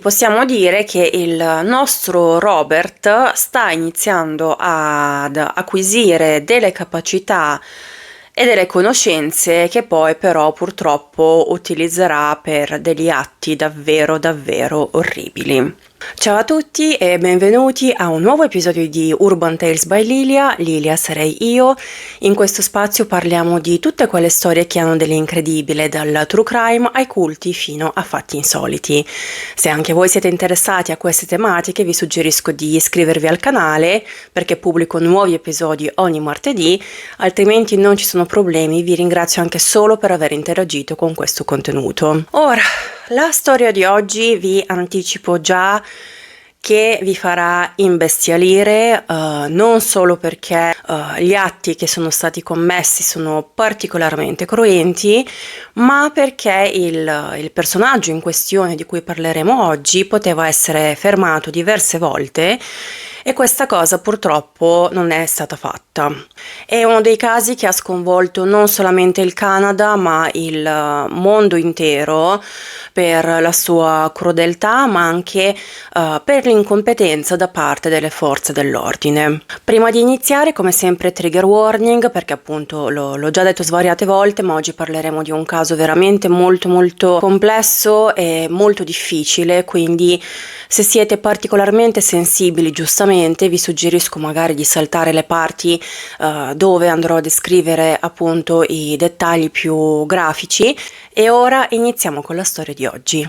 Possiamo dire che il nostro Robert sta iniziando ad acquisire delle capacità e delle conoscenze che poi però purtroppo utilizzerà per degli atti davvero davvero orribili. Ciao a tutti e benvenuti a un nuovo episodio di Urban Tales by Lilia. Lilia sarei io. In questo spazio parliamo di tutte quelle storie che hanno dell'incredibile, dal true crime ai culti fino a fatti insoliti. Se anche voi siete interessati a queste tematiche, vi suggerisco di iscrivervi al canale perché pubblico nuovi episodi ogni martedì, altrimenti non ci sono problemi. Vi ringrazio anche solo per aver interagito con questo contenuto. Ora, la storia di oggi vi anticipo già che vi farà imbestialire, non solo perché gli atti che sono stati commessi sono particolarmente cruenti, ma perché il personaggio in questione di cui parleremo oggi poteva essere fermato diverse volte e questa cosa purtroppo non è stata fatta. È uno dei casi che ha sconvolto non solamente il Canada, ma il mondo intero per la sua crudeltà, ma anche per l'incompetenza da parte delle forze dell'ordine. Prima di iniziare, come sempre, trigger warning, perché appunto l'ho già detto svariate volte, ma oggi parleremo di un caso veramente molto complesso e molto difficile, quindi se siete particolarmente sensibili, giustamente, vi suggerisco magari di saltare le parti dove andrò a descrivere appunto i dettagli più grafici. E ora iniziamo con la storia di oggi.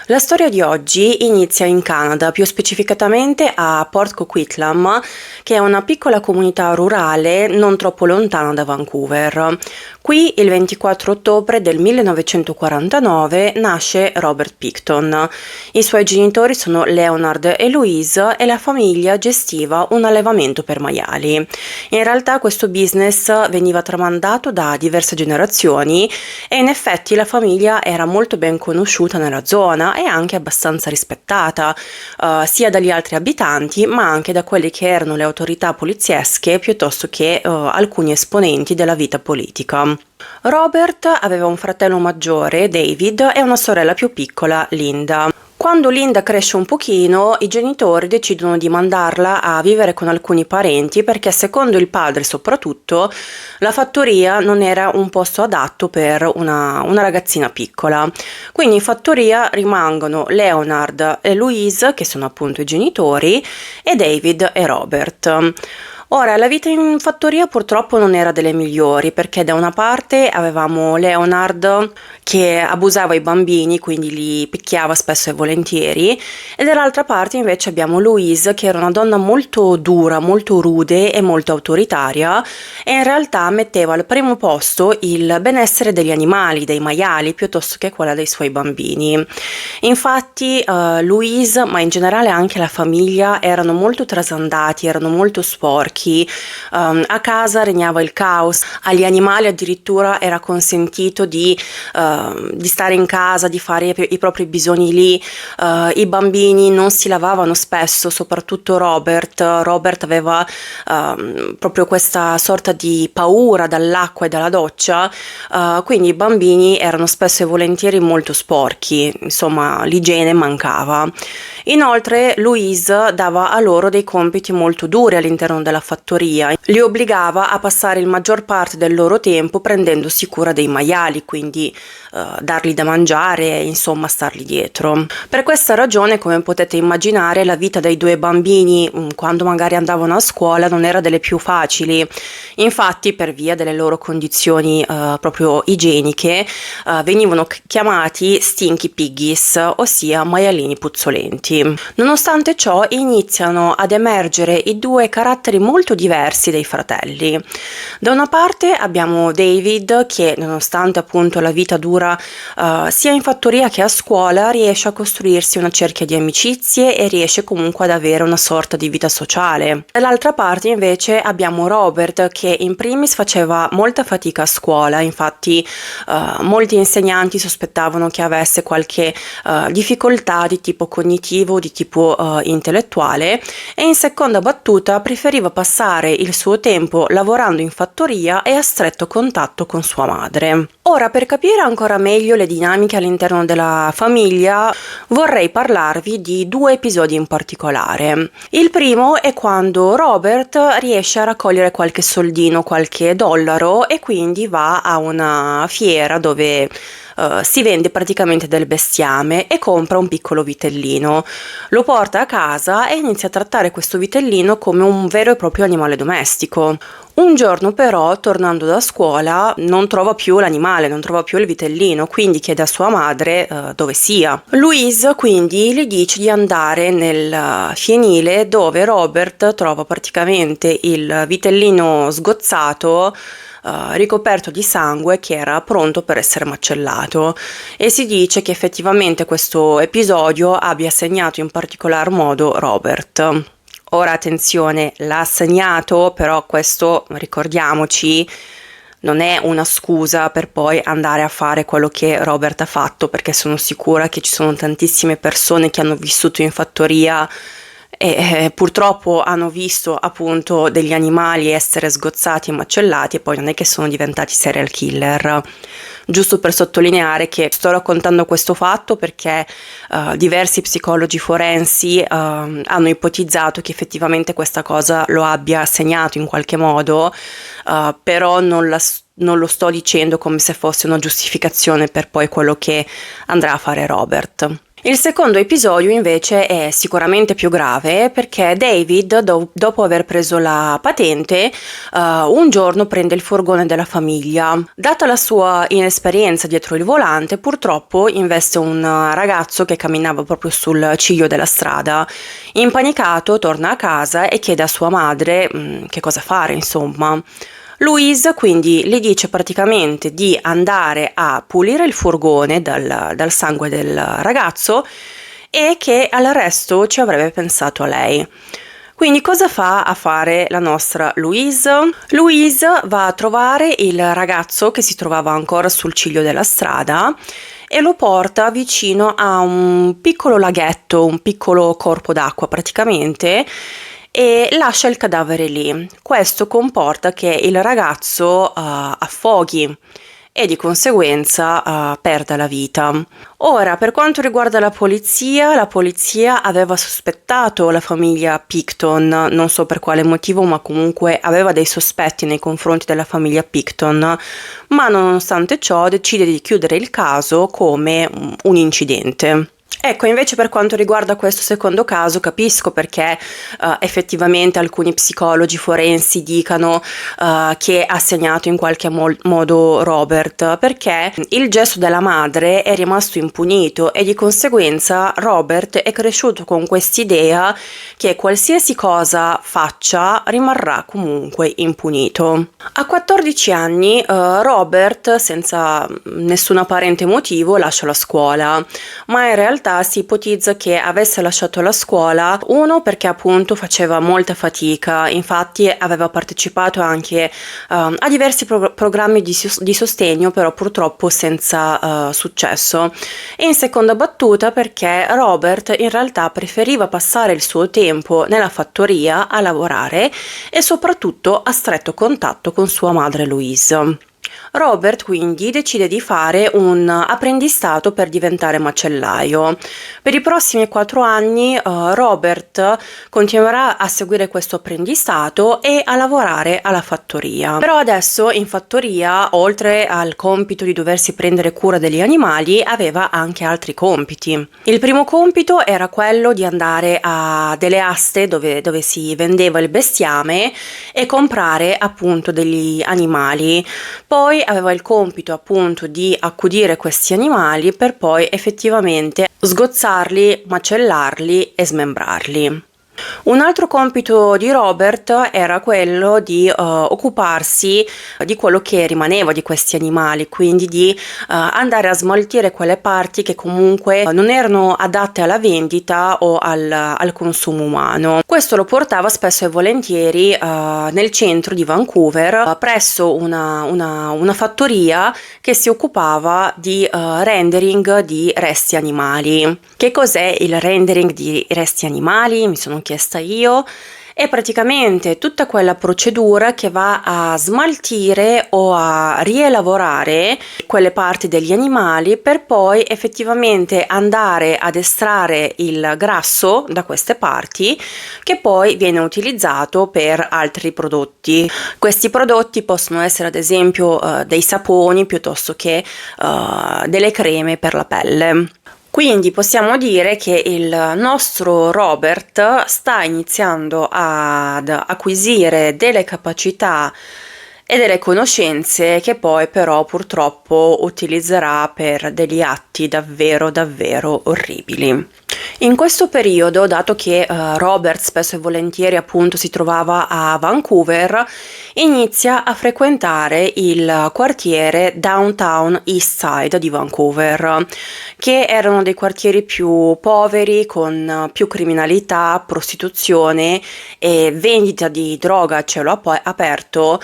La storia di oggi inizia in Canada, più specificatamente a Port Coquitlam, che è una piccola comunità rurale non troppo lontana da Vancouver. Qui il 24 ottobre del 1949 nasce Robert Picton. I suoi genitori sono Leonard e Louise e la famiglia gestiva un allevamento per maiali. In realtà questo business veniva tramandato da diverse generazioni e in effetti la famiglia era molto ben conosciuta nella zona e anche abbastanza rispettata, sia dagli altri abitanti ma anche da quelle che erano le autorità poliziesche piuttosto che alcuni esponenti della vita politica. Robert aveva un fratello maggiore, David, e una sorella più piccola, Linda. Quando Linda cresce un pochino, i genitori decidono di mandarla a vivere con alcuni parenti perché secondo il padre soprattutto la fattoria non era un posto adatto per una ragazzina piccola. Quindi in fattoria rimangono Leonard e Louise, che sono appunto i genitori, e David e Robert. Ora, la vita in fattoria purtroppo non era delle migliori perché da una parte avevamo Leonard che abusava i bambini, quindi li picchiava spesso e volentieri, e dall'altra parte invece abbiamo Louise che era una donna molto dura, molto rude e molto autoritaria e in realtà metteva al primo posto il benessere degli animali, dei maiali, piuttosto che quella dei suoi bambini. Infatti Louise, ma in generale anche la famiglia, erano molto trasandati, erano molto sporchi. A casa regnava il caos, agli animali addirittura era consentito di stare in casa, di fare i propri bisogni lì. I bambini non si lavavano spesso, soprattutto Robert. Robert aveva proprio questa sorta di paura dall'acqua e dalla doccia, quindi i bambini erano spesso e volentieri molto sporchi, insomma l'igiene mancava. Inoltre Louise dava a loro dei compiti molto duri all'interno della fattoria, li obbligava a passare il maggior parte del loro tempo prendendosi cura dei maiali, quindi dargli da mangiare, insomma stargli dietro. Per questa ragione, come potete immaginare, la vita dei due bambini quando magari andavano a scuola non era delle più facili. Infatti, per via delle loro condizioni proprio igieniche, venivano chiamati stinky piggies, ossia maialini puzzolenti. Nonostante ciò, iniziano ad emergere i due caratteri molto diversi dei fratelli. Da una parte abbiamo David che, nonostante appunto la vita dura sia in fattoria che a scuola, riesce a costruirsi una cerchia di amicizie e riesce comunque ad avere una sorta di vita sociale. Dall'altra parte invece abbiamo Robert che in primis faceva molta fatica a scuola, infatti molti insegnanti sospettavano che avesse qualche difficoltà di tipo cognitivo, di tipo intellettuale, e in seconda battuta preferiva passare il suo tempo lavorando in fattoria e a stretto contatto con sua madre. Ora, per capire ancora meglio le dinamiche all'interno della famiglia, vorrei parlarvi di 2 episodi in particolare. Il primo è quando Robert riesce a raccogliere qualche soldino, qualche dollaro, e quindi va a una fiera dove si vende praticamente del bestiame e compra un piccolo vitellino. Lo porta a casa e inizia a trattare questo vitellino come un vero e proprio animale domestico. Un giorno però, tornando da scuola, non trova più l'animale, non trova più il vitellino, quindi chiede a sua madre dove sia. Louise quindi gli dice di andare nel fienile dove Robert trova praticamente il vitellino sgozzato, ricoperto di sangue, che era pronto per essere macellato, e si dice che effettivamente questo episodio abbia segnato in particolar modo Robert. Ora attenzione, l'ha segnato, però questo, ricordiamoci, non è una scusa per poi andare a fare quello che Robert ha fatto, perché sono sicura che ci sono tantissime persone che hanno vissuto in fattoria e purtroppo hanno visto appunto degli animali essere sgozzati e macellati e poi non è che sono diventati serial killer. Giusto per sottolineare che sto raccontando questo fatto perché diversi psicologi forensi hanno ipotizzato che effettivamente questa cosa lo abbia segnato in qualche modo, però non lo sto dicendo come se fosse una giustificazione per poi quello che andrà a fare Robert. Il secondo episodio invece è sicuramente più grave perché David, dopo aver preso la patente, un giorno prende il furgone della famiglia. Data la sua inesperienza dietro il volante, purtroppo investe un ragazzo che camminava proprio sul ciglio della strada. Impanicato, torna a casa e chiede a sua madre che cosa fare, insomma. Louise quindi le dice praticamente di andare a pulire il furgone dal sangue del ragazzo e che al resto ci avrebbe pensato lei. Quindi cosa fa a fare la nostra Louise? Louise va a trovare il ragazzo che si trovava ancora sul ciglio della strada e lo porta vicino a un piccolo laghetto, un piccolo corpo d'acqua praticamente, e lascia il cadavere lì. Questo comporta che il ragazzo affoghi e di conseguenza perda la vita. Ora, per quanto riguarda la polizia aveva sospettato la famiglia Picton, non so per quale motivo, ma comunque aveva dei sospetti nei confronti della famiglia Picton, ma nonostante ciò decide di chiudere il caso come un incidente. Ecco, invece per quanto riguarda questo secondo caso capisco perché effettivamente alcuni psicologi forensi dicano che ha segnato in qualche modo Robert, perché il gesto della madre è rimasto impunito e di conseguenza Robert è cresciuto con quest'idea che qualsiasi cosa faccia rimarrà comunque impunito. A 14 anni Robert, senza nessun apparente motivo, lascia la scuola, ma in realtà si ipotizza che avesse lasciato la scuola, uno perché appunto faceva molta fatica, infatti aveva partecipato anche a diversi programmi di sostegno, però purtroppo senza successo, e in seconda battuta perché Robert in realtà preferiva passare il suo tempo nella fattoria a lavorare e soprattutto a stretto contatto con sua madre Louise. Robert quindi decide di fare un apprendistato per diventare macellaio. Per i prossimi 4 anni Robert continuerà a seguire questo apprendistato e a lavorare alla fattoria. Però adesso in fattoria, oltre al compito di doversi prendere cura degli animali, aveva anche altri compiti. Il primo compito era quello di andare a delle aste dove si vendeva il bestiame e comprare appunto degli animali. Poi aveva il compito appunto di accudire questi animali per poi effettivamente sgozzarli, macellarli e smembrarli. Un altro compito di Robert era quello di occuparsi di quello che rimaneva di questi animali, quindi di andare a smaltire quelle parti che comunque non erano adatte alla vendita o al consumo umano. Questo lo portava spesso e volentieri nel centro di Vancouver, presso una fattoria che si occupava di rendering di resti animali. Che cos'è il rendering di resti animali? Mi sono chiesta io. È praticamente tutta quella procedura che va a smaltire o a rielaborare quelle parti degli animali per poi effettivamente andare ad estrarre il grasso da queste parti, che poi viene utilizzato per altri prodotti. Questi prodotti possono essere ad esempio dei saponi piuttosto che delle creme per la pelle. Quindi possiamo dire che il nostro Robert sta iniziando ad acquisire delle capacità e delle conoscenze che poi però purtroppo utilizzerà per degli atti davvero davvero orribili. In questo periodo, dato che Robert spesso e volentieri appunto si trovava a Vancouver, inizia a frequentare il quartiere Downtown East Side di Vancouver, che erano dei quartieri più poveri, con più criminalità, prostituzione e vendita di droga a cielo aperto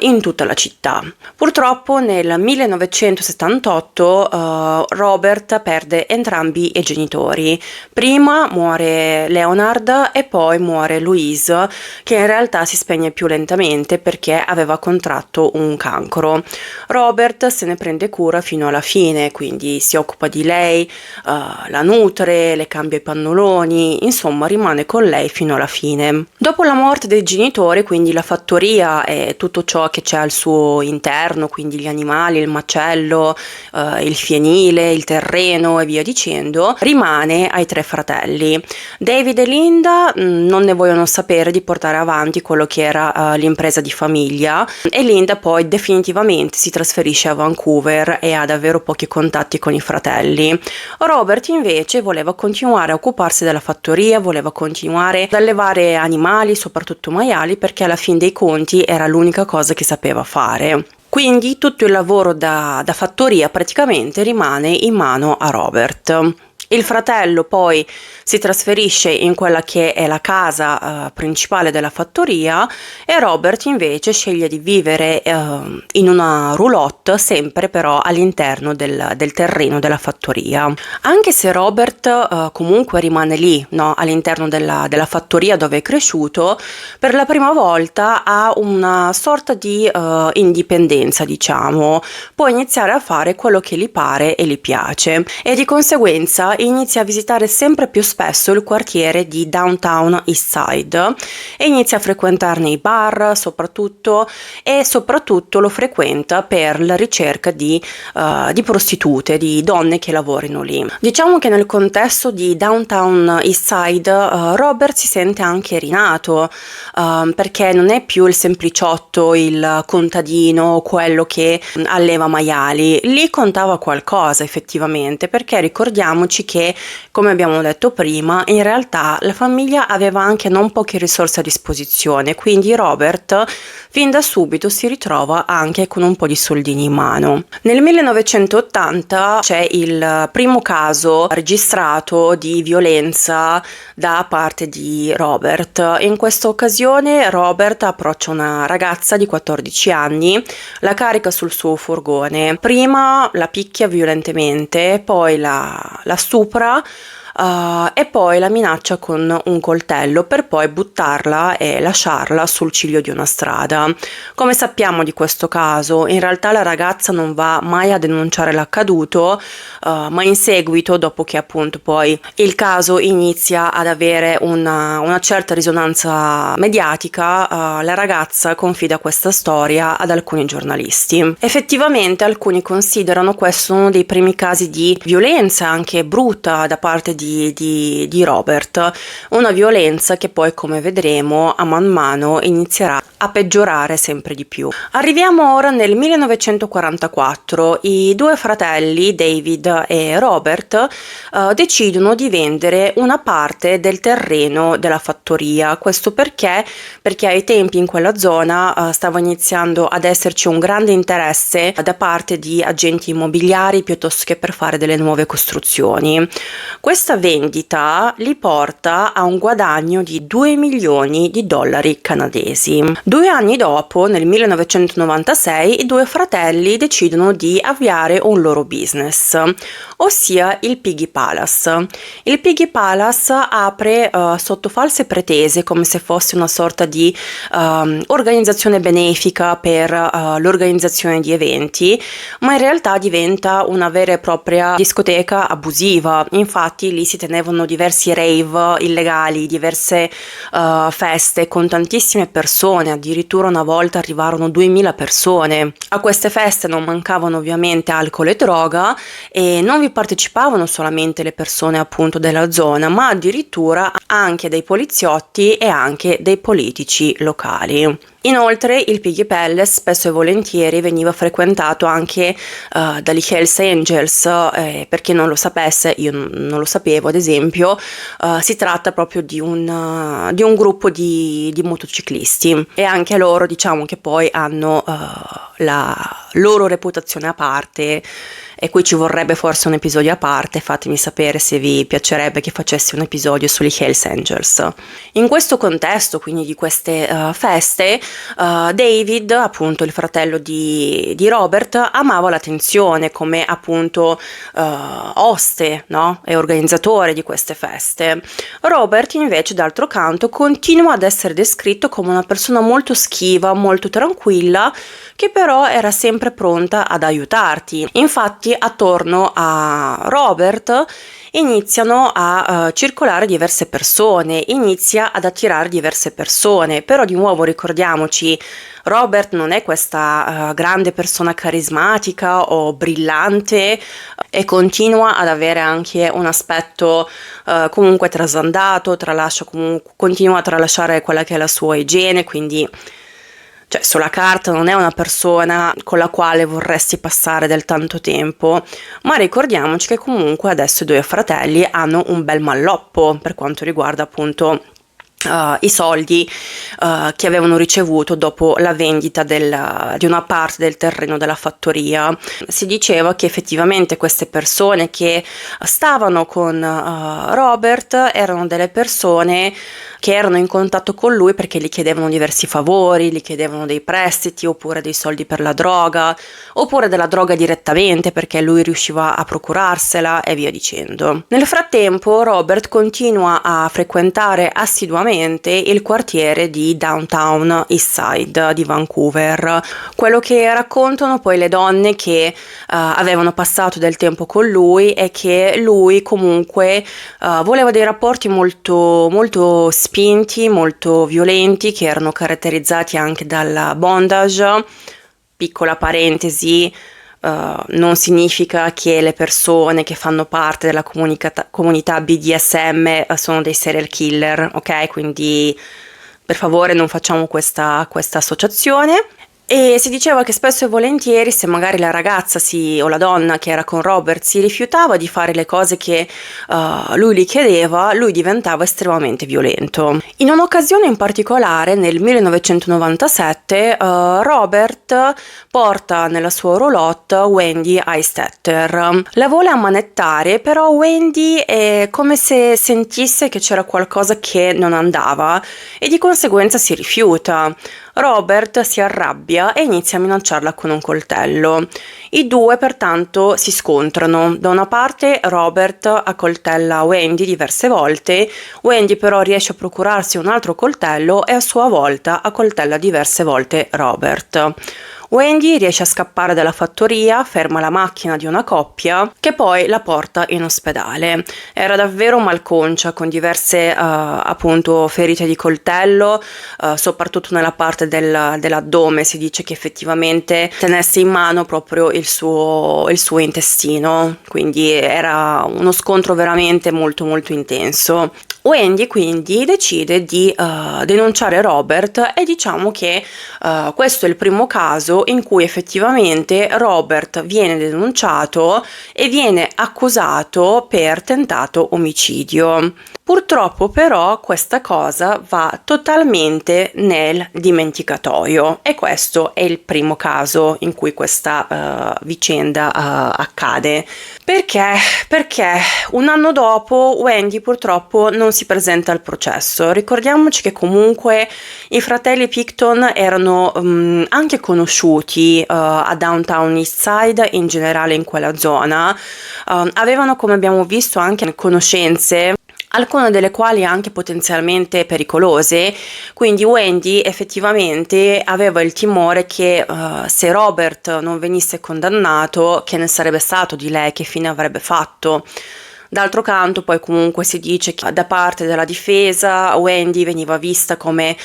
in tutta la città. Purtroppo nel 1978 Robert perde entrambi i genitori. Prima muore Leonard e poi muore Louise, che in realtà si spegne più lentamente perché aveva contratto un cancro. Robert se ne prende cura fino alla fine, quindi si occupa di lei, la nutre, le cambia i pannoloni, insomma rimane con lei fino alla fine. Dopo la morte dei genitori, quindi la fattoria e tutto ciò che c'è al suo interno, quindi gli animali, il macello, il fienile, il terreno e via dicendo, rimane ai tre fratelli. David e Linda non ne vogliono sapere di portare avanti quello che era l'impresa di famiglia, e Linda poi definitivamente si trasferisce a Vancouver e ha davvero pochi contatti con i fratelli. Robert invece voleva continuare a occuparsi della fattoria, voleva continuare ad allevare animali, soprattutto maiali, perché alla fin dei conti era l'unica cosa che sapeva fare. Quindi tutto il lavoro da fattoria praticamente rimane in mano a Robert. Il fratello poi si trasferisce in quella che è la casa principale della fattoria, e Robert invece sceglie di vivere in una roulotte, sempre però all'interno del terreno della fattoria. Anche se Robert comunque rimane lì, no, all'interno della fattoria dove è cresciuto, per la prima volta ha una sorta di indipendenza, diciamo. Può iniziare a fare quello che gli pare e gli piace, e di conseguenza inizia a visitare sempre più spesso il quartiere di Downtown East Side e inizia a frequentarne i bar soprattutto, e soprattutto lo frequenta per la ricerca di prostitute, di donne che lavorino lì. Diciamo che nel contesto di Downtown East Side Robert si sente anche rinato, perché non è più il sempliciotto, il contadino, quello che alleva maiali. Lì contava qualcosa effettivamente, perché ricordiamoci che, come abbiamo detto prima, in realtà la famiglia aveva anche non poche risorse a disposizione, quindi Robert fin da subito si ritrova anche con un po' di soldini in mano. Nel 1980 c'è il primo caso registrato di violenza da parte di Robert. In questa occasione Robert approccia una ragazza di 14 anni, la carica sul suo furgone, prima la picchia violentemente, poi la stupra, e poi la minaccia con un coltello per poi buttarla e lasciarla sul ciglio di una strada. Come sappiamo di questo caso, in realtà la ragazza non va mai a denunciare l'accaduto, ma in seguito, dopo che appunto poi il caso inizia ad avere una certa risonanza mediatica, la ragazza confida questa storia ad alcuni giornalisti. Effettivamente alcuni considerano questo uno dei primi casi di violenza anche brutta da parte di Robert, una violenza che poi, come vedremo, a man mano inizierà a peggiorare sempre di più. Arriviamo ora nel 1944. I due fratelli, David e Robert, decidono di vendere una parte del terreno della fattoria. Questo perché ai tempi in quella zona stava iniziando ad esserci un grande interesse da parte di agenti immobiliari piuttosto che per fare delle nuove costruzioni. Questa vendita li porta a un guadagno di $2 milioni canadesi. 2 anni dopo, nel 1996, i due fratelli decidono di avviare un loro business, ossia il Piggy Palace. Il Piggy Palace apre sotto false pretese, come se fosse una sorta di organizzazione benefica per l'organizzazione di eventi, ma in realtà diventa una vera e propria discoteca abusiva. Infatti lì si tenevano diversi rave illegali, diverse feste con tantissime persone, addirittura una volta arrivarono 2000 persone. A queste feste non mancavano ovviamente alcol e droga, e non vi partecipavano solamente le persone appunto della zona, ma addirittura anche dei poliziotti e anche dei politici locali. Inoltre il Piggy Palace spesso e volentieri veniva frequentato anche dagli Hells Angels, per chi non lo sapesse, io non lo sapevo ad esempio, si tratta proprio di un gruppo di motociclisti, e anche loro diciamo che poi hanno la loro reputazione a parte, e qui ci vorrebbe forse un episodio a parte. Fatemi sapere se vi piacerebbe che facessi un episodio sugli Hells Angels. In questo contesto, quindi di queste feste, David, appunto il fratello di Robert, amava l'attenzione come appunto oste, no? E organizzatore di queste feste. Robert invece d'altro canto continua ad essere descritto come una persona molto schiva, molto tranquilla, che però era sempre pronta ad aiutarti. Infatti attorno a Robert iniziano a circolare diverse persone, inizia ad attirare diverse persone, però di nuovo ricordiamoci, Robert non è questa grande persona carismatica o brillante, e continua ad avere anche un aspetto comunque trasandato, continua a tralasciare quella che è la sua igiene, quindi cioè sulla carta non è una persona con la quale vorresti passare del tanto tempo, ma ricordiamoci che comunque adesso i due fratelli hanno un bel malloppo per quanto riguarda appunto i soldi che avevano ricevuto dopo la vendita di una parte del terreno della fattoria. Si diceva che effettivamente queste persone che stavano con Robert erano delle persone che erano in contatto con lui perché gli chiedevano diversi favori, gli chiedevano dei prestiti oppure dei soldi per la droga, oppure della droga direttamente perché lui riusciva a procurarsela e via dicendo. Nel frattempo Robert continua a frequentare assiduamente il quartiere di Downtown Eastside di Vancouver. Quello che raccontano poi le donne che avevano passato del tempo con lui è che lui comunque voleva dei rapporti molto, molto spinti, molto violenti, che erano caratterizzati anche dal bondage. Piccola parentesi, non significa che le persone che fanno parte della comunità BDSM sono dei serial killer, ok? Quindi per favore non facciamo questa associazione. E si diceva che spesso e volentieri, se magari la ragazza o la donna che era con Robert si rifiutava di fare le cose che lui gli chiedeva, lui diventava estremamente violento. In un'occasione in particolare, nel 1997, Robert porta nella sua roulotte Wendy Heistetter. La vuole ammanettare, però Wendy è come se sentisse che c'era qualcosa che non andava e di conseguenza si rifiuta. Robert si arrabbia e inizia a minacciarla con un coltello. I due pertanto si scontrano. Da una parte Robert accoltella Wendy diverse volte, Wendy però riesce a procurarsi un altro coltello e a sua volta accoltella diverse volte Robert. Wendy riesce a scappare dalla fattoria, ferma la macchina di una coppia che poi la porta in ospedale. Era davvero malconcia, con diverse appunto ferite di coltello, soprattutto nella parte dell'addome. Si dice che effettivamente tenesse in mano proprio il suo intestino, quindi era uno scontro veramente molto molto intenso. Wendy quindi decide di denunciare Robert, e diciamo che questo è il primo caso caso in cui effettivamente Robert viene denunciato e viene accusato per tentato omicidio. Purtroppo però questa cosa va totalmente nel dimenticatoio e questo è il primo caso in cui questa vicenda accade. Perché? Perché un anno dopo Wendy purtroppo non si presenta al processo. Ricordiamoci che comunque i fratelli Picton erano anche conosciuti a Downtown East Side, in generale in quella zona. Avevano, come abbiamo visto, anche conoscenze, alcune delle quali anche potenzialmente pericolose, quindi Wendy effettivamente aveva il timore che se Robert non venisse condannato, che ne sarebbe stato di lei, che fine avrebbe fatto. D'altro canto poi comunque si dice che da parte della difesa Wendy veniva vista come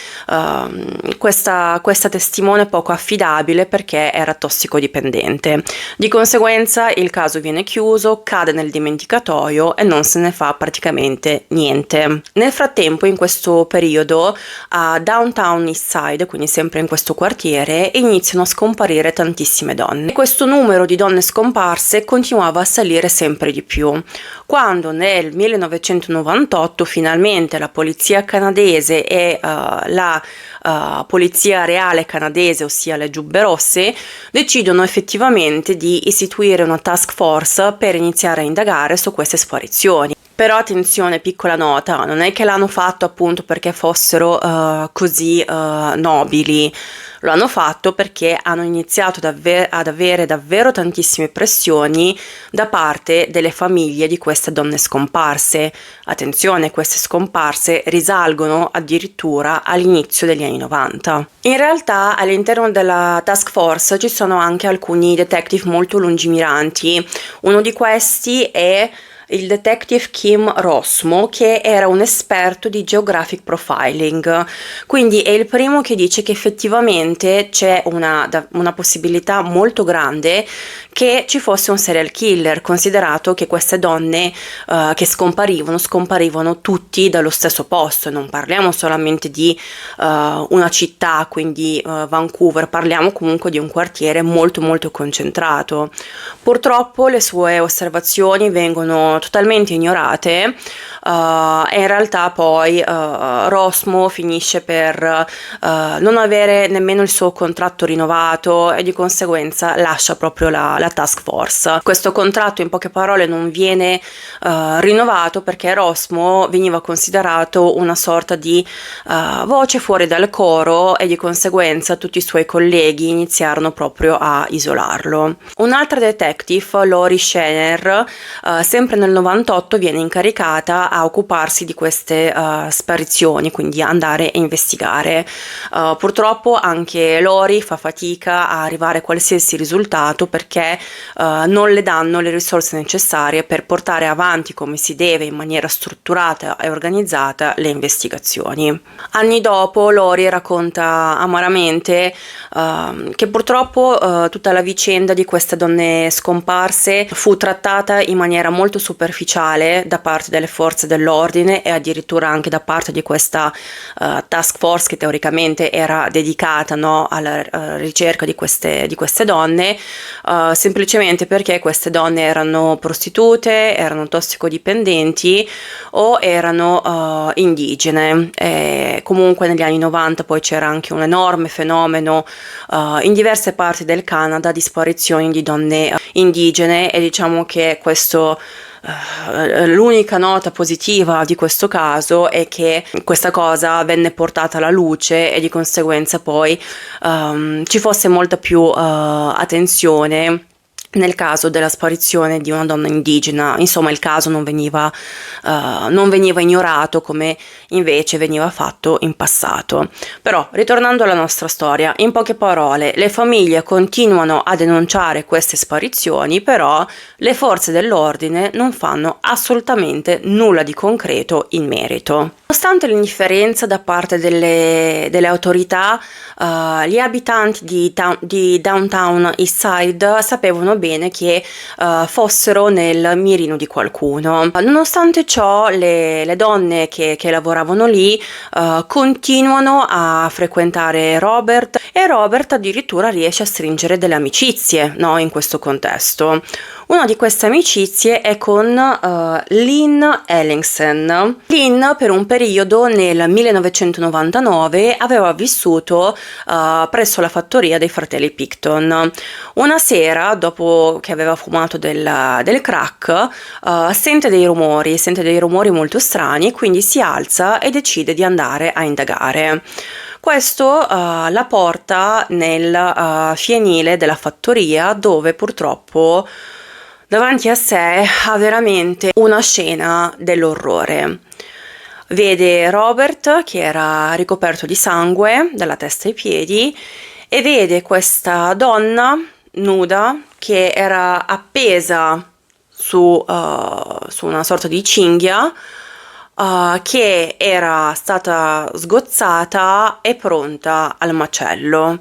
questa testimone poco affidabile perché era tossicodipendente. Di conseguenza il caso viene chiuso, cade nel dimenticatoio e non se ne fa praticamente niente. Nel frattempo, in questo periodo, a Downtown East Side, quindi sempre in questo quartiere, iniziano a scomparire tantissime donne. E questo numero di donne scomparse continuava a salire sempre di più. Quando nel 1998 finalmente la polizia canadese e la polizia reale canadese, ossia le giubbe rosse, decidono effettivamente di istituire una task force per iniziare a indagare su queste sparizioni. Però attenzione, piccola nota, non è che l'hanno fatto appunto perché fossero così nobili, lo hanno fatto perché hanno iniziato ad avere davvero tantissime pressioni da parte delle famiglie di queste donne scomparse. Attenzione, queste scomparse risalgono addirittura all'inizio degli anni 90. In realtà all'interno della task force ci sono anche alcuni detective molto lungimiranti. Uno di questi è il detective Kim Rosmo, che era un esperto di geographic profiling, quindi è il primo che dice che effettivamente c'è una possibilità molto grande che ci fosse un serial killer, considerato che queste donne che scomparivano tutti dallo stesso posto. Non parliamo solamente di una città, quindi Vancouver, parliamo comunque di un quartiere molto molto concentrato. Purtroppo le sue osservazioni vengono totalmente ignorate e in realtà poi Rosmo finisce per non avere nemmeno il suo contratto rinnovato e di conseguenza lascia proprio la task force. Questo contratto in poche parole non viene rinnovato perché Rosmo veniva considerato una sorta di voce fuori dal coro e di conseguenza tutti i suoi colleghi iniziarono proprio a isolarlo. Un'altra detective, Lori Schener, sempre nel 98 viene incaricata a occuparsi di queste sparizioni, quindi andare a investigare. Purtroppo anche Lori fa fatica a arrivare a qualsiasi risultato perché non le danno le risorse necessarie per portare avanti come si deve, in maniera strutturata e organizzata, le investigazioni. Anni dopo Lori racconta amaramente che purtroppo tutta la vicenda di queste donne scomparse fu trattata in maniera molto superficiale da parte delle forze dell'ordine e addirittura anche da parte di questa task force che teoricamente era dedicata, no, alla ricerca di queste donne, semplicemente perché queste donne erano prostitute, erano tossicodipendenti o erano indigene. E comunque negli anni 90 poi c'era anche un enorme fenomeno in diverse parti del Canada di sparizioni di donne indigene e diciamo che questo l'unica nota positiva di questo caso è che questa cosa venne portata alla luce e di conseguenza poi ci fosse molta più attenzione nel caso della sparizione di una donna indigena. Insomma, il caso non veniva ignorato come invece veniva fatto in passato. Però, ritornando alla nostra storia, in poche parole, le famiglie continuano a denunciare queste sparizioni, però le forze dell'ordine non fanno assolutamente nulla di concreto in merito. Nonostante l'indifferenza da parte delle autorità, gli abitanti di Downtown East Side sapevano bene che fossero nel mirino di qualcuno. Nonostante ciò, le donne che lavoravano lì continuano a frequentare Robert, e Robert addirittura riesce a stringere delle amicizie, no, in questo contesto. Una di queste amicizie è con Lynn Ellingsen. Lynn per un periodo nel 1999 aveva vissuto presso la fattoria dei fratelli Picton. Una sera, dopo che aveva fumato del crack, sente dei rumori molto strani, quindi si alza e decide di andare a indagare. Questo la porta nel fienile della fattoria, dove purtroppo davanti a sé ha veramente una scena dell'orrore. Vede Robert che era ricoperto di sangue dalla testa ai piedi, e vede questa donna nuda che era appesa su una sorta di cinghia, che era stata sgozzata e pronta al macello.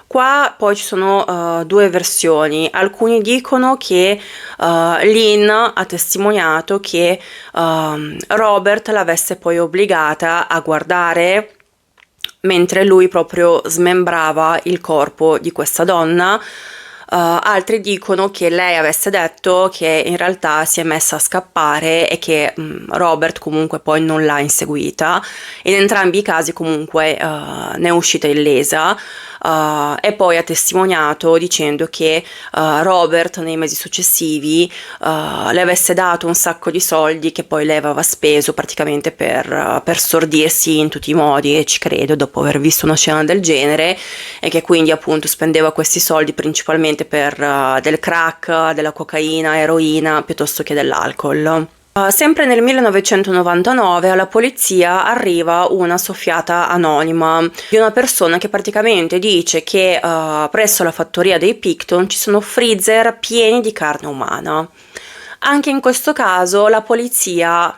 Qua poi ci sono due versioni. Alcuni dicono che Lynn ha testimoniato che Robert l'avesse poi obbligata a guardare mentre lui proprio smembrava il corpo di questa donna. Altri dicono che lei avesse detto che in realtà si è messa a scappare e che Robert comunque poi non l'ha inseguita. In entrambi i casi comunque ne è uscita illesa. E poi ha testimoniato dicendo che Robert nei mesi successivi le avesse dato un sacco di soldi che poi lei aveva speso praticamente per sordirsi in tutti i modi, e ci credo, dopo aver visto una scena del genere, e che quindi appunto spendeva questi soldi principalmente per del crack, della cocaina, eroina, piuttosto che dell'alcol. Sempre nel 1999 alla polizia arriva una soffiata anonima di una persona che praticamente dice che presso la fattoria dei Picton ci sono freezer pieni di carne umana. Anche in questo caso la polizia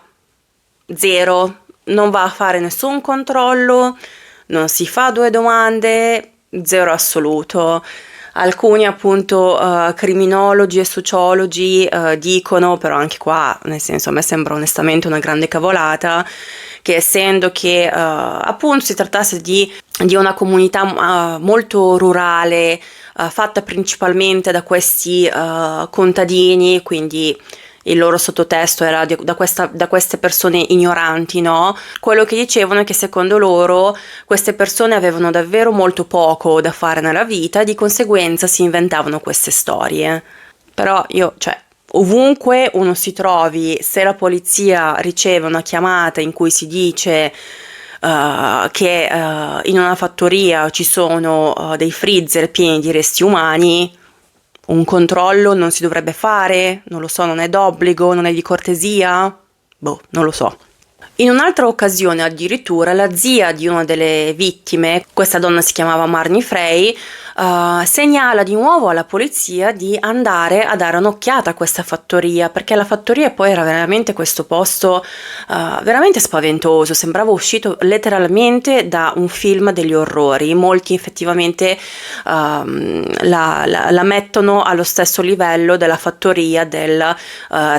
zero, non va a fare nessun controllo, non si fa due domande, zero assoluto. Alcuni appunto criminologi e sociologi dicono, però anche qua, nel senso, a me sembra onestamente una grande cavolata, che essendo che appunto si trattasse di una comunità molto rurale, fatta principalmente da questi contadini, quindi il loro sottotesto era da queste persone ignoranti, no? Quello che dicevano è che secondo loro queste persone avevano davvero molto poco da fare nella vita, e di conseguenza si inventavano queste storie. Però ovunque uno si trovi, se la polizia riceve una chiamata in cui si dice che in una fattoria ci sono dei freezer pieni di resti umani, un controllo non si dovrebbe fare? Non lo so, non è d'obbligo, non è di cortesia? Non lo so. In un'altra occasione addirittura la zia di una delle vittime, questa donna si chiamava Marnie Frey, segnala di nuovo alla polizia di andare a dare un'occhiata a questa fattoria, perché la fattoria poi era veramente questo posto veramente spaventoso, sembrava uscito letteralmente da un film degli orrori. Molti effettivamente la mettono allo stesso livello della fattoria del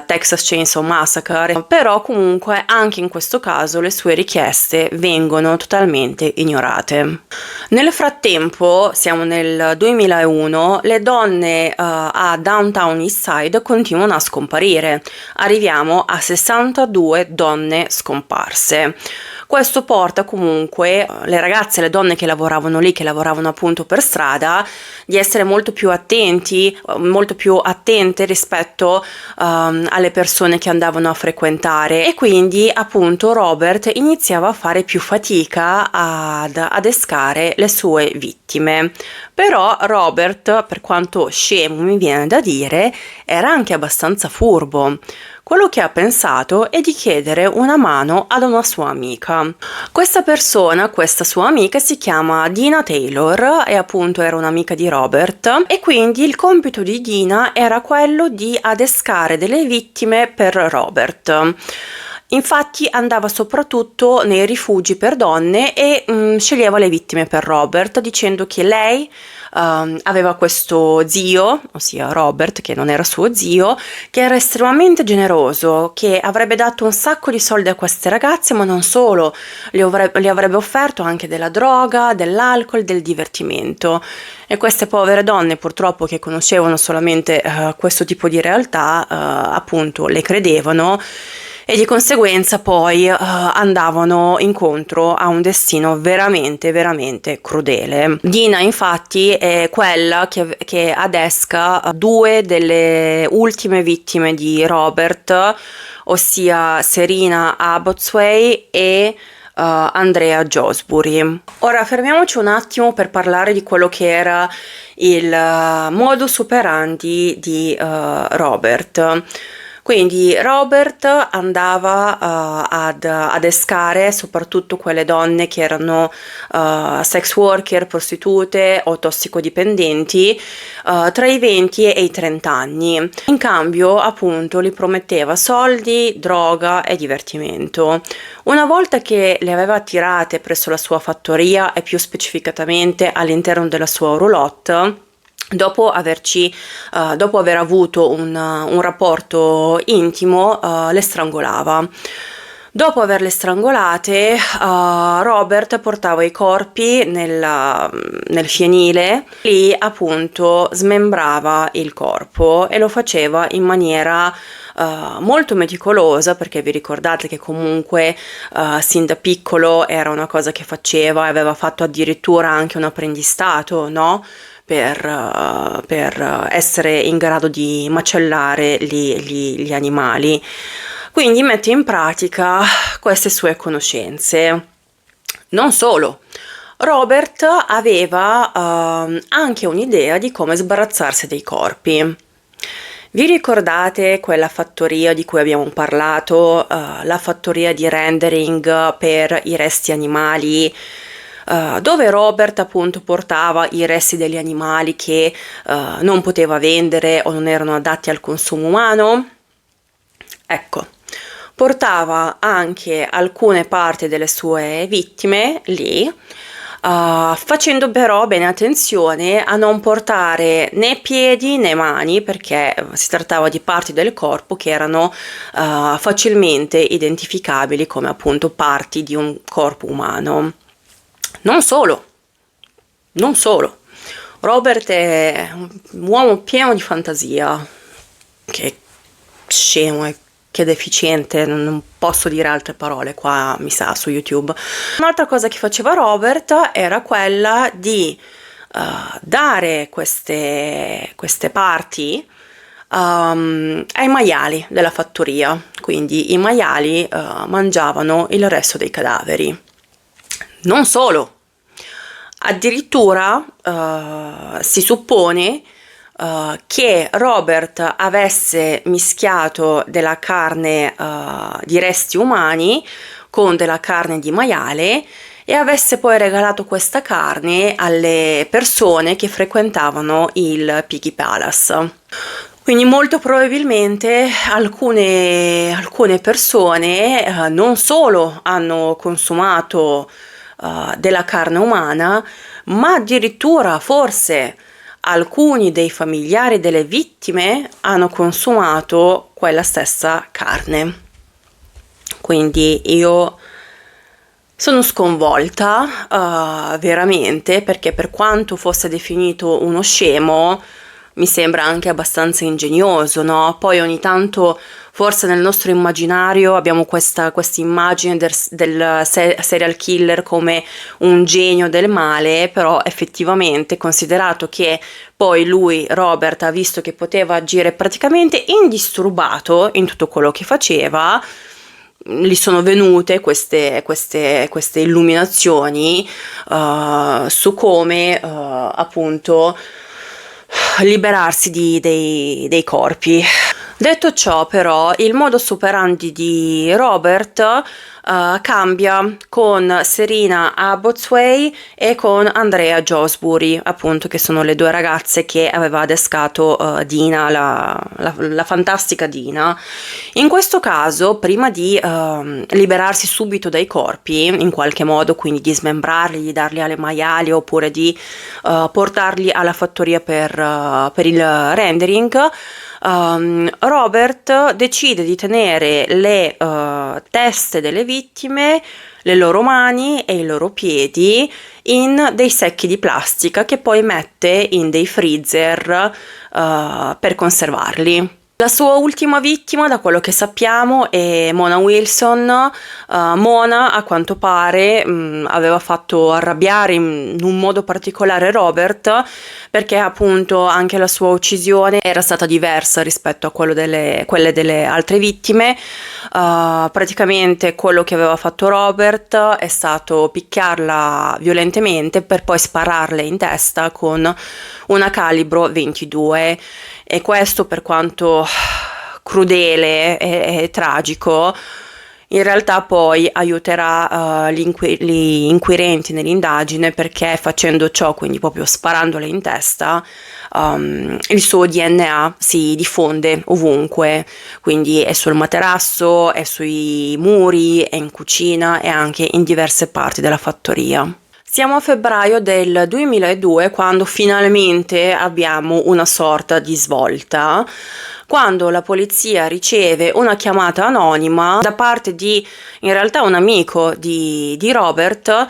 Texas Chainsaw Massacre, però comunque anche in questo caso le sue richieste vengono totalmente ignorate. Nel frattempo, siamo nel 2001, le donne a Downtown Eastside continuano a scomparire. Arriviamo a 62 donne scomparse. Questo porta comunque le ragazze, le donne che lavoravano lì, che lavoravano appunto per strada, di essere molto più attenti, molto più attente rispetto alle persone che andavano a frequentare, e quindi appunto Robert iniziava a fare più fatica ad adescare le sue vittime. Però Robert, per quanto scemo mi viene da dire, era anche abbastanza furbo. Quello che ha pensato è di chiedere una mano ad una sua amica. Questa persona, questa sua amica, si chiama Dina Taylor, e appunto era un'amica di Robert, e quindi il compito di Dina era quello di adescare delle vittime per Robert. Infatti andava soprattutto nei rifugi per donne e sceglieva le vittime per Robert, dicendo che lei aveva questo zio, ossia Robert, che non era suo zio, che era estremamente generoso, che avrebbe dato un sacco di soldi a queste ragazze, ma non solo, le avrebbe offerto anche della droga, dell'alcol, del divertimento. E queste povere donne, purtroppo, che conoscevano solamente questo tipo di realtà, appunto le credevano e di conseguenza poi andavano incontro a un destino veramente, veramente crudele. Dina infatti è quella che adesca due delle ultime vittime di Robert, ossia Serena Abotsway e Andrea Josbury. Ora fermiamoci un attimo per parlare di quello che era il modus operandi di Robert. Quindi Robert andava ad adescare soprattutto quelle donne che erano sex worker, prostitute o tossicodipendenti tra i 20 e i 30 anni. In cambio, appunto, li prometteva soldi, droga e divertimento. Una volta che le aveva attirate presso la sua fattoria e più specificatamente all'interno della sua roulotte, dopo aver avuto un rapporto intimo, le strangolava. Dopo averle strangolate, Robert portava i corpi nel fienile, lì appunto smembrava il corpo e lo faceva in maniera molto meticolosa, perché vi ricordate che comunque sin da piccolo era una cosa che faceva e aveva fatto addirittura anche un apprendistato, no? Per essere in grado di macellare gli animali. Quindi mette in pratica queste sue conoscenze. Non solo, Robert aveva anche un'idea di come sbarazzarsi dei corpi. Vi ricordate quella fattoria di cui abbiamo parlato, la fattoria di rendering per i resti animali, dove Robert appunto portava i resti degli animali che non poteva vendere o non erano adatti al consumo umano? Ecco, portava anche alcune parti delle sue vittime lì, facendo però bene attenzione a non portare né piedi né mani, perché si trattava di parti del corpo che erano facilmente identificabili come appunto parti di un corpo umano. Non solo, Robert è un uomo pieno di fantasia, che scemo e che deficiente, non posso dire altre parole qua, mi sa, su YouTube. Un'altra cosa che faceva Robert era quella di dare queste parti ai maiali della fattoria, quindi i maiali mangiavano il resto dei cadaveri. Non solo, addirittura si suppone che Robert avesse mischiato della carne di resti umani con della carne di maiale e avesse poi regalato questa carne alle persone che frequentavano il Piggy Palace. Quindi molto probabilmente alcune persone non solo hanno consumato della carne umana, ma addirittura forse alcuni dei familiari delle vittime hanno consumato quella stessa carne. Quindi io sono sconvolta veramente, perché per quanto fosse definito uno scemo, mi sembra anche abbastanza ingegnoso, no? Poi ogni tanto forse nel nostro immaginario abbiamo questa immagine del serial killer come un genio del male, però effettivamente, considerato che poi lui, Robert, ha visto che poteva agire praticamente indisturbato in tutto quello che faceva, gli sono venute queste illuminazioni su come appunto liberarsi dei corpi. Detto ciò, però, il modus operandi di Robert cambia con Serena Abotsway e con Andrea Josbury, appunto, che sono le due ragazze che aveva adescato Dina, la fantastica Dina. In questo caso, prima di liberarsi subito dai corpi, in qualche modo, quindi di smembrarli, di darli alle maiali oppure di portarli alla fattoria per il rendering, Robert decide di tenere le teste delle vittime, le loro mani e i loro piedi in dei secchi di plastica che poi mette in dei freezer per conservarli. La sua ultima vittima, da quello che sappiamo, è Mona Wilson. Mona, a quanto pare, aveva fatto arrabbiare in un modo particolare Robert, perché appunto anche la sua uccisione era stata diversa rispetto a quelle delle altre vittime. Praticamente quello che aveva fatto Robert è stato picchiarla violentemente per poi spararle in testa con una calibro 22. E questo, per quanto crudele e tragico, in realtà poi aiuterà gli inquirenti nell'indagine, perché facendo ciò, quindi proprio sparandole in testa, il suo DNA si diffonde ovunque, quindi è sul materasso, è sui muri, è in cucina e anche in diverse parti della fattoria. Siamo a febbraio del 2002, quando finalmente abbiamo una sorta di svolta, quando la polizia riceve una chiamata anonima da parte di, in realtà, un amico di Robert,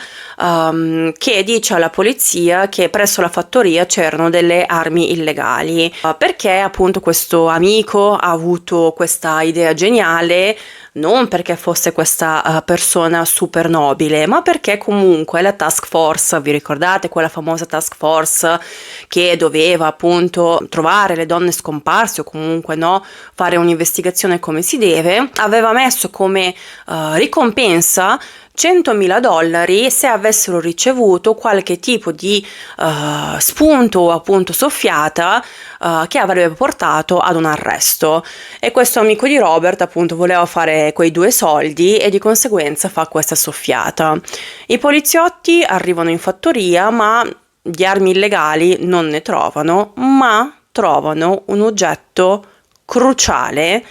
che dice alla polizia che presso la fattoria c'erano delle armi illegali, perché appunto questo amico ha avuto questa idea geniale, non perché fosse questa persona super nobile, ma perché comunque la task force, vi ricordate quella famosa task force che doveva appunto trovare le donne scomparse o comunque no, fare un'investigazione come si deve, aveva messo come ricompensa $100.000 se avessero ricevuto qualche tipo di spunto o appunto soffiata che avrebbe portato ad un arresto. E questo amico di Robert appunto voleva fare quei 2 soldi e di conseguenza fa questa soffiata. I poliziotti arrivano in fattoria, ma di armi illegali non ne trovano, ma trovano un oggetto cruciale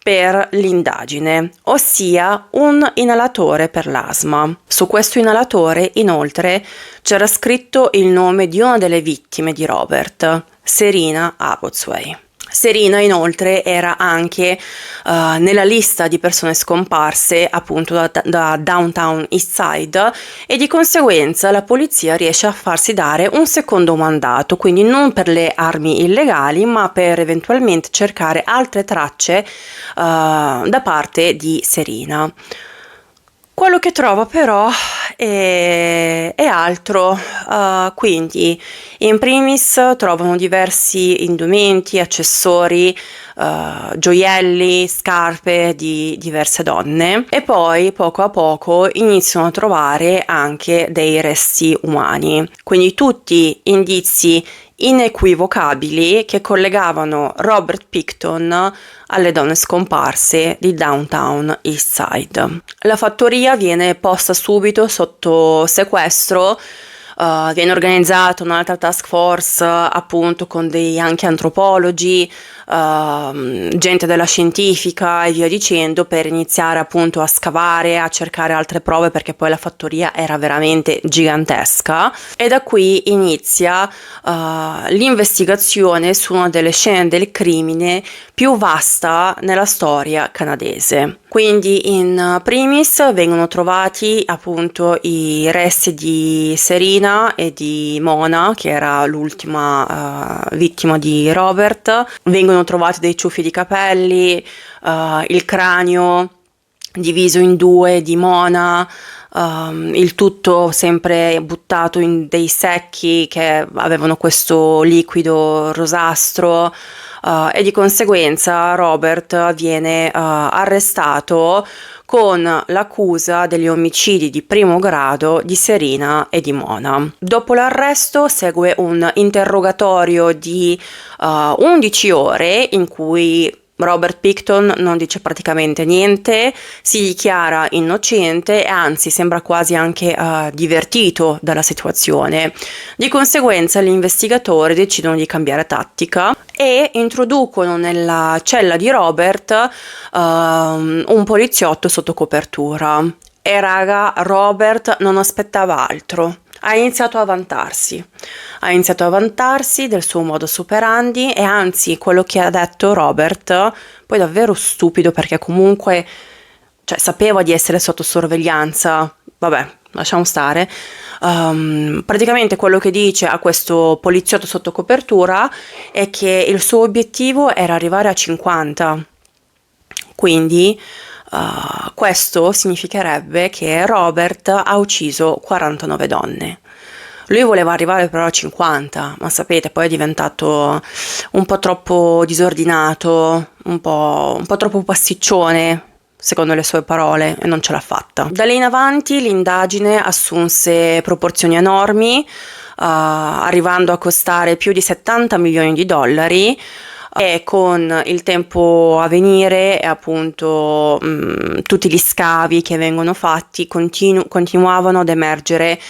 per l'indagine, ossia un inalatore per l'asma. Su questo inalatore, inoltre, c'era scritto il nome di una delle vittime di Robert, Serena Abotsway. Serena inoltre era anche nella lista di persone scomparse appunto da Downtown Eastside, e di conseguenza la polizia riesce a farsi dare un secondo mandato, quindi non per le armi illegali ma per eventualmente cercare altre tracce da parte di Serena. Quello che trova però è altro, quindi in primis trovano diversi indumenti, accessori, gioielli, scarpe di diverse donne, e poi poco a poco iniziano a trovare anche dei resti umani, quindi tutti indizi inequivocabili che collegavano Robert Pickton alle donne scomparse di Downtown Eastside. La fattoria viene posta subito sotto sequestro. Viene organizzata un'altra task force appunto con dei anche antropologi, gente della scientifica e via dicendo, per iniziare appunto a scavare, a cercare altre prove, perché poi la fattoria era veramente gigantesca, e da qui inizia l'investigazione su una delle scene del crimine più vasta nella storia canadese. Quindi in primis vengono trovati appunto i resti di Serena e di Mona, che era l'ultima vittima di Robert. Vengono trovati dei ciuffi di capelli, il cranio diviso in 2 di Mona, il tutto sempre buttato in dei secchi che avevano questo liquido rosastro. E di conseguenza Robert viene arrestato con l'accusa degli omicidi di primo grado di Serena e di Mona. Dopo l'arresto segue un interrogatorio di 11 ore in cui Robert Picton non dice praticamente niente, si dichiara innocente e anzi sembra quasi anche divertito dalla situazione. Di conseguenza gli investigatori decidono di cambiare tattica e introducono nella cella di Robert un poliziotto sotto copertura. E raga, Robert non aspettava altro. Ha iniziato a vantarsi del suo modus operandi e anzi quello che ha detto Robert, poi davvero stupido perché comunque sapeva di essere sotto sorveglianza, vabbè, lasciamo stare. Praticamente quello che dice a questo poliziotto sotto copertura è che il suo obiettivo era arrivare a 50, quindi questo significherebbe che Robert ha ucciso 49 donne. Lui voleva arrivare però a 50, ma sapete, poi è diventato un po' troppo disordinato, un po' troppo pasticcione, secondo le sue parole, e non ce l'ha fatta. Da lì in avanti l'indagine assunse proporzioni enormi, arrivando a costare più di 70 milioni di dollari, e con il tempo a venire e appunto tutti gli scavi che vengono fatti continuavano ad emergere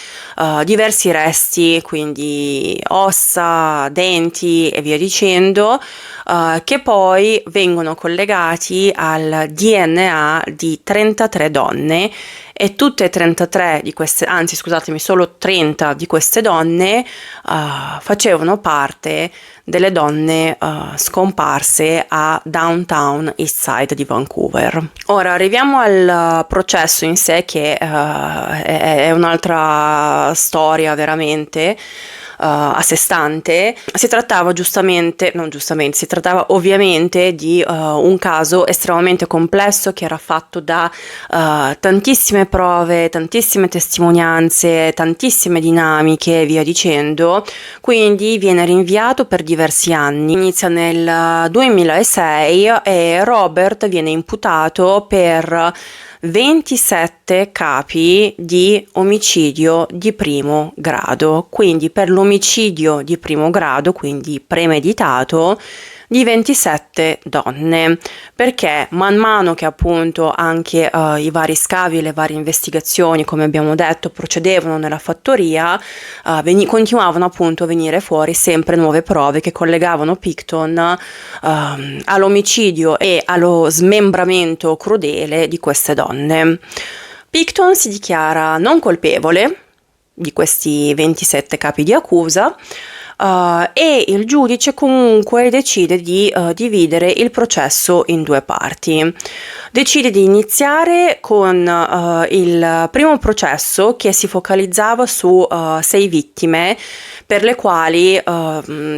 diversi resti, quindi ossa, denti e via dicendo, che poi vengono collegati al DNA di 33 donne e tutte e 33 di queste, anzi scusatemi, solo 30 di queste donne facevano parte delle donne scomparse a Downtown Eastside di Vancouver. Ora arriviamo al processo in sé, che è un'altra storia veramente a sé stante. Si trattava si trattava ovviamente di un caso estremamente complesso che era fatto da tantissime prove, tantissime testimonianze, tantissime dinamiche e via dicendo, quindi viene rinviato per diversi anni. Inizia nel 2006 e Robert viene imputato per 27 capi di omicidio di primo grado, quindi per l'omicidio di primo grado, quindi premeditato, di 27 donne, perché man mano che appunto anche i vari scavi e le varie investigazioni, come abbiamo detto, procedevano nella fattoria, continuavano appunto a venire fuori sempre nuove prove che collegavano Picton all'omicidio e allo smembramento crudele di queste donne. Picton si dichiara non colpevole di questi 27 capi di accusa, e il giudice comunque decide di dividere il processo in due parti. Decide di iniziare con il primo processo, che si focalizzava su 6 vittime per le quali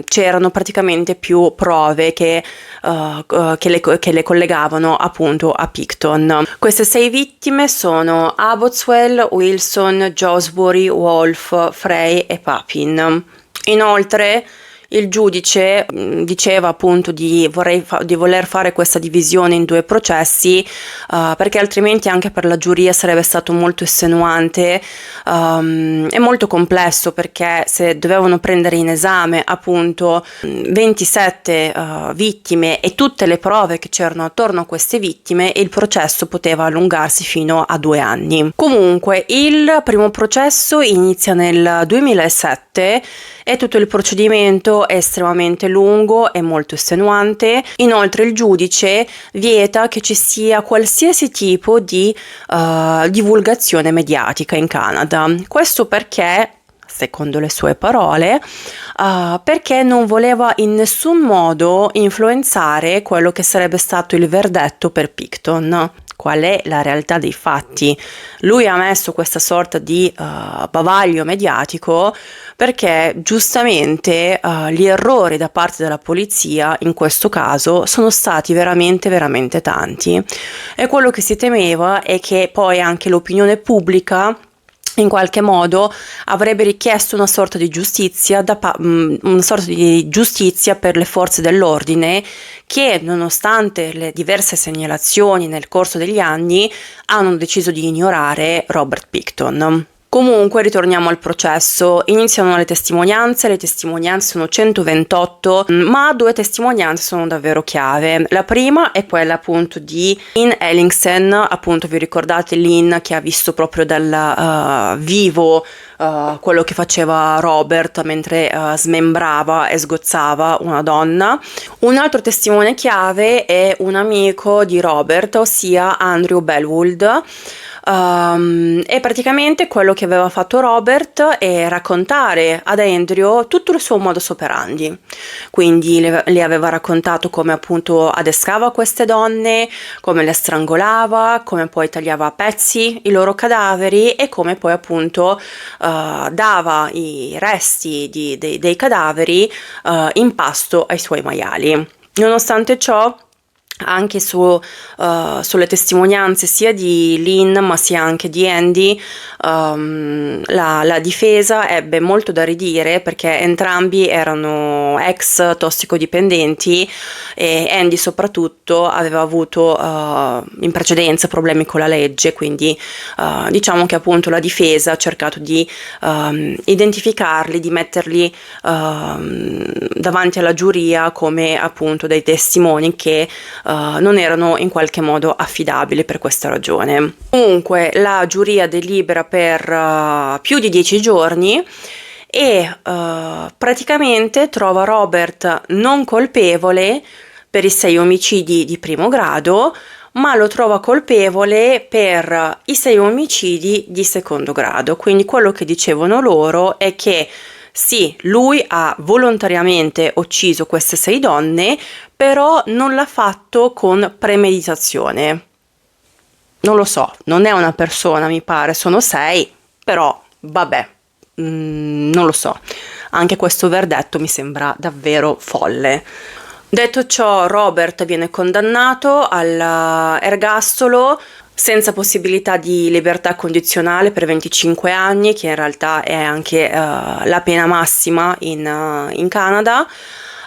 c'erano praticamente più prove che le collegavano appunto a Picton. Queste 6 vittime sono Abbotswell, Wilson, Josbury, Wolf, Frey e Papin. Inoltre il giudice diceva appunto di voler fare questa divisione in due processi, perché altrimenti anche per la giuria sarebbe stato molto estenuante e molto complesso, perché se dovevano prendere in esame appunto 27 vittime e tutte le prove che c'erano attorno a queste vittime, il processo poteva allungarsi fino a 2 anni. Comunque il primo processo inizia nel 2007 e tutto il procedimento è estremamente lungo e molto estenuante. Inoltre il giudice vieta che ci sia qualsiasi tipo di divulgazione mediatica in Canada. Questo perché, secondo le sue parole, perché non voleva in nessun modo influenzare quello che sarebbe stato il verdetto per Picton. Qual è la realtà dei fatti? Lui ha messo questa sorta di bavaglio mediatico perché giustamente gli errori da parte della polizia in questo caso sono stati veramente veramente tanti, e quello che si temeva è che poi anche l'opinione pubblica in qualche modo avrebbe richiesto una sorta di giustizia per le forze dell'ordine, che nonostante le diverse segnalazioni nel corso degli anni hanno deciso di ignorare Robert Picton. Comunque ritorniamo al processo, iniziano le testimonianze sono 128, ma 2 testimonianze sono davvero chiave. La prima è quella appunto di Lynn Ellingsen, appunto vi ricordate Lynn che ha visto proprio dal vivo quello che faceva Robert mentre smembrava e sgozzava una donna. Un altro testimone chiave è un amico di Robert, ossia Andrew Bellwood. E praticamente quello che aveva fatto Robert è raccontare ad Andrew tutto il suo modus operandi, quindi le aveva raccontato come appunto adescava queste donne, come le strangolava, come poi tagliava a pezzi i loro cadaveri e come poi appunto dava i resti dei cadaveri in pasto ai suoi maiali. Nonostante ciò, anche sulle testimonianze sia di Lynn ma sia anche di Andy, la difesa ebbe molto da ridire perché entrambi erano ex tossicodipendenti e Andy soprattutto aveva avuto in precedenza problemi con la legge, quindi diciamo che appunto la difesa ha cercato di identificarli, di metterli davanti alla giuria come appunto dei testimoni che non erano in qualche modo affidabili per questa ragione. Comunque la giuria delibera per più di 10 giorni e praticamente trova Robert non colpevole per i 6 omicidi di primo grado, ma lo trova colpevole per i 6 omicidi di secondo grado. Quindi quello che dicevano loro è che sì, lui ha volontariamente ucciso queste 6 donne, però non l'ha fatto con premeditazione. Non lo so, non è una persona, mi pare, sono 6, però vabbè, non lo so. Anche questo verdetto mi sembra davvero folle. Detto ciò, Robert viene condannato all'ergastolo senza possibilità di libertà condizionale per 25 anni, che in realtà è anche la pena massima in Canada,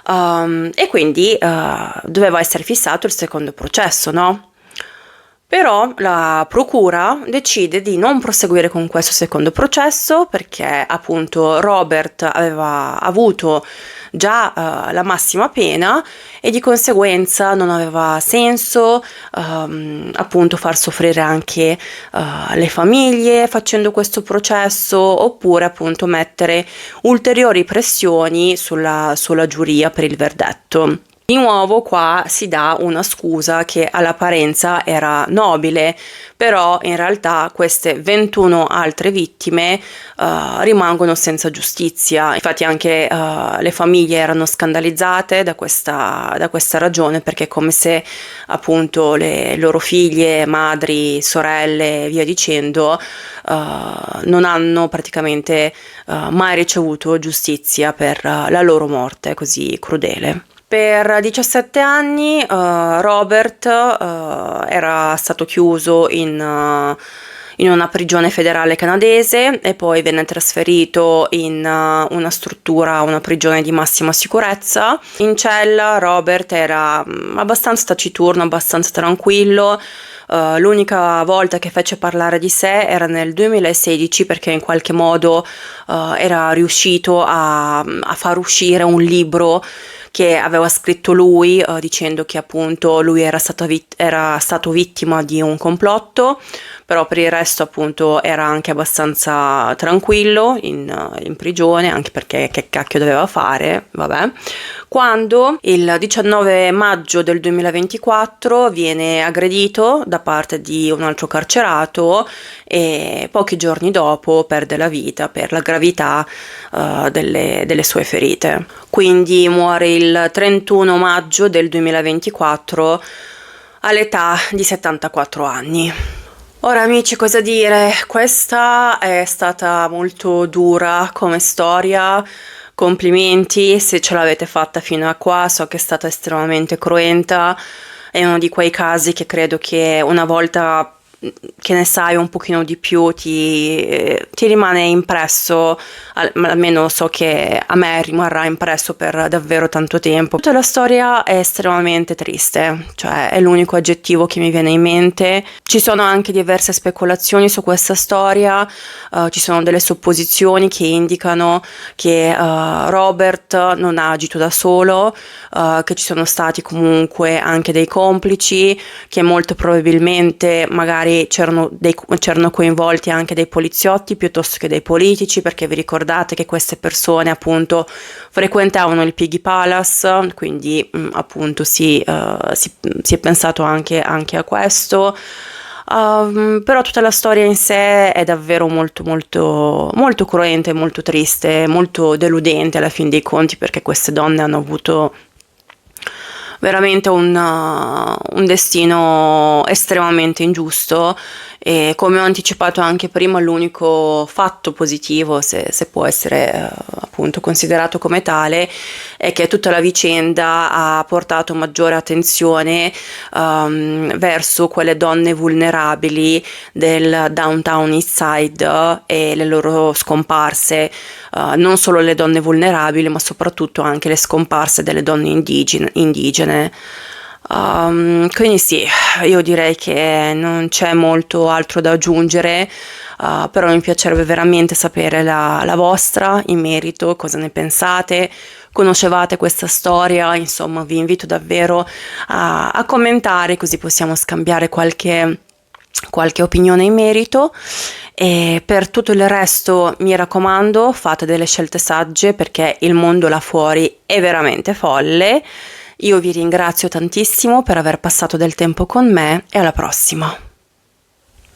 e quindi doveva essere fissato il secondo processo, no? Però la procura decide di non proseguire con questo secondo processo perché appunto Robert aveva avuto già la massima pena e di conseguenza non aveva senso appunto far soffrire anche le famiglie facendo questo processo, oppure appunto mettere ulteriori pressioni sulla giuria per il verdetto. Di nuovo qua si dà una scusa che all'apparenza era nobile, però in realtà queste 21 altre vittime rimangono senza giustizia. Infatti anche le famiglie erano scandalizzate da questa ragione, perché è come se appunto le loro figlie, madri, sorelle e via dicendo non hanno praticamente mai ricevuto giustizia per la loro morte così crudele. Per 17 anni Robert era stato chiuso in una prigione federale canadese e poi venne trasferito in una prigione di massima sicurezza. In cella Robert era abbastanza taciturno, abbastanza tranquillo. L'unica volta che fece parlare di sé era nel 2016 perché in qualche modo era riuscito a far uscire un libro che aveva scritto lui dicendo che appunto lui era stato vittima di un complotto, però per il resto appunto era anche abbastanza tranquillo in prigione, anche perché che cacchio doveva fare, vabbè. Quando il 19 maggio del 2024 viene aggredito da parte di un altro carcerato e pochi giorni dopo perde la vita per la gravità delle sue ferite. Quindi muore il 31 maggio del 2024 all'età di 74 anni. Ora amici, cosa dire? Questa è stata molto dura come storia. Complimenti se ce l'avete fatta fino a qua, so che è stata estremamente cruenta, è uno di quei casi che credo che una volta che ne sai un pochino di più ti rimane impresso, almeno so che a me rimarrà impresso per davvero tanto tempo. Tutta la storia è estremamente triste, cioè è l'unico aggettivo che mi viene in mente. Ci sono anche diverse speculazioni su questa storia, ci sono delle supposizioni che indicano che Robert non ha agito da solo, che ci sono stati comunque anche dei complici, che molto probabilmente magari c'erano coinvolti anche dei poliziotti piuttosto che dei politici, perché vi ricordate che queste persone appunto frequentavano il Piggy Palace, quindi appunto si è pensato anche a questo. Però tutta la storia in sé è davvero molto molto molto cruenta, molto triste, molto deludente alla fin dei conti, perché queste donne hanno avuto veramente un destino estremamente ingiusto, e come ho anticipato anche prima, l'unico fatto positivo, se può essere appunto considerato come tale, è che tutta la vicenda ha portato maggiore attenzione verso quelle donne vulnerabili del Downtown East Side e le loro scomparse, non solo le donne vulnerabili ma soprattutto anche le scomparse delle donne indigene. Quindi sì, io direi che non c'è molto altro da aggiungere, però mi piacerebbe veramente sapere la vostra in merito, cosa ne pensate, conoscevate questa storia, insomma vi invito davvero a commentare, così possiamo scambiare qualche opinione in merito. E per tutto il resto mi raccomando, fate delle scelte sagge, perché il mondo là fuori è veramente folle. Io vi ringrazio tantissimo per aver passato del tempo con me e alla prossima.